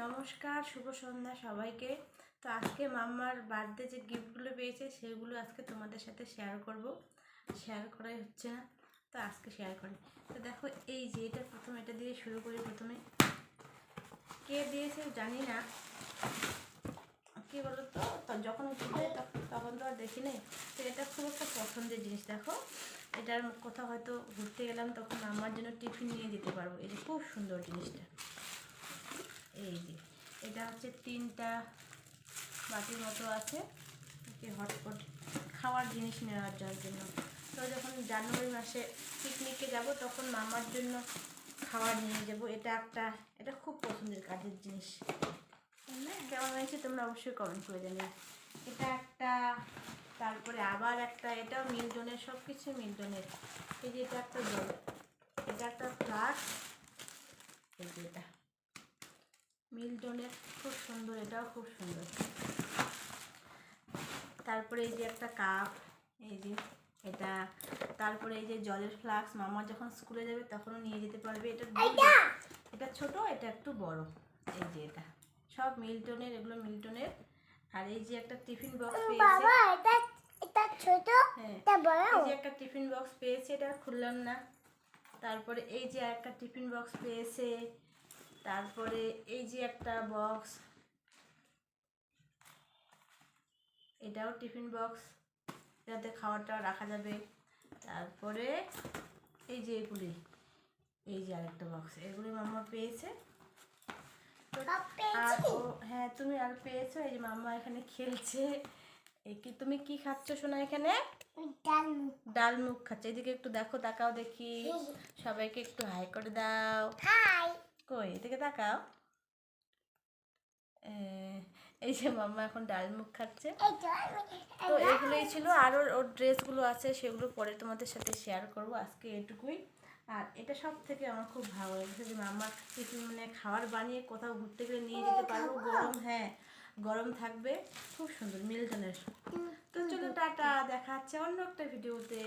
নমস্কার, শুভ সন্ধ্যা সবাইকে। তো আজকে মাম্মার বার্থডে যে গিফটগুলো পেয়েছে সেগুলো আজকে তোমাদের সাথে শেয়ার করাই হচ্ছে না, তো আজকে শেয়ার করি। তো দেখো, এই যে এটা দিয়ে শুরু করি। প্রথমে কে দিয়েছে জানি না, কী বলো তো যখন উঠে তখন তো আর দেখি নেই। তো এটা খুব একটা পছন্দের জিনিস। দেখো, এটার কোথাও হয়তো ঘুরতে গেলাম তখন আমার জন্য টিফিন নিয়ে যেতে পারবো। এই যে খুব সুন্দর জিনিসটা। এই যে এটা হচ্ছে 3টা বাটির মতো আছে, হটপট খাওয়ার জিনিস নেওয়ার জন্য। তো যখন জানুয়ারি মাসে পিকনিকে যাব তখন মামার জন্য খাবার নিয়ে যাব। এটা খুব পছন্দের কাজের জিনিস। কেমন হয়েছে তোমরা অবশ্যই কমেন্ট করে জানিও। এটা একটা, তারপরে আবার একটা, এটাও মিল্টনের, সব কিছু মিল্টনের। এই যে এটা একটা জল, এটা একটা ফ্লাস্ক, এই যে এটা মিল্টনের, খুব সুন্দর, এটাও খুব সুন্দর। তারপরে এই যে একটা কাপ, এই যে এটা। তারপরে এই যে জলের ফ্লাস্ক, মামা যখন স্কুলে যাবে তখনও নিয়ে যেতে পারবে। এটা ছোট, এটা একটু বড়। এই যে এটা সব মিল্টনের, এগুলো মিল্টনের। আর এই যে একটা টিফিন বক্স পেয়েছে, এটা ছোট, এটা বড়। এই যে একটা টিফিন বক্স পেয়েছে, এটা খুললাম না। তারপরে এই যে একটা টিফিন বক্স পেয়েছে। তারপরে এই যে একটা বক্স, এটাও টিফিন বক্স, যাতে খাবারটা রাখা যাবে। তারপরে এই যে এগুলি, এই যে আরেকটা বক্স, এগুলি মাম্মা পেয়েছে। আর ও, হ্যাঁ তুমি আর পেয়েছো। এই যে মাম্মা এখানে খেলছে। তুমি কি খাচ্ছ সোনা? এখানে ডাল মুখ খাচ্ছে। এদিকে একটু দেখো, তাকাও দেখি, সবাইকে একটু হাই করে দাও। হাই, কই এদিকে তাকাও। এই যে মাম্মা এখন ডাল মুখ খাচ্ছে। তো এগুলোই ছিল। আর ওর ড্রেসগুলো আছে, সেগুলো পরে তোমাদের সাথে শেয়ার করব। আজকে এটুকুই। আর এটা সব থেকে আমার খুব ভালো লেগেছে যে মাম্মার টিফিন, মানে খাবার বানিয়ে কোথাও ঘুরতে গেলে নিয়ে যেতে পারবো। গরম, হ্যাঁ গরম থাকবে, খুব সুন্দর মিল্টনের। তো চলো টাটা, দেখা হচ্ছে অন্য একটা ভিডিওতে।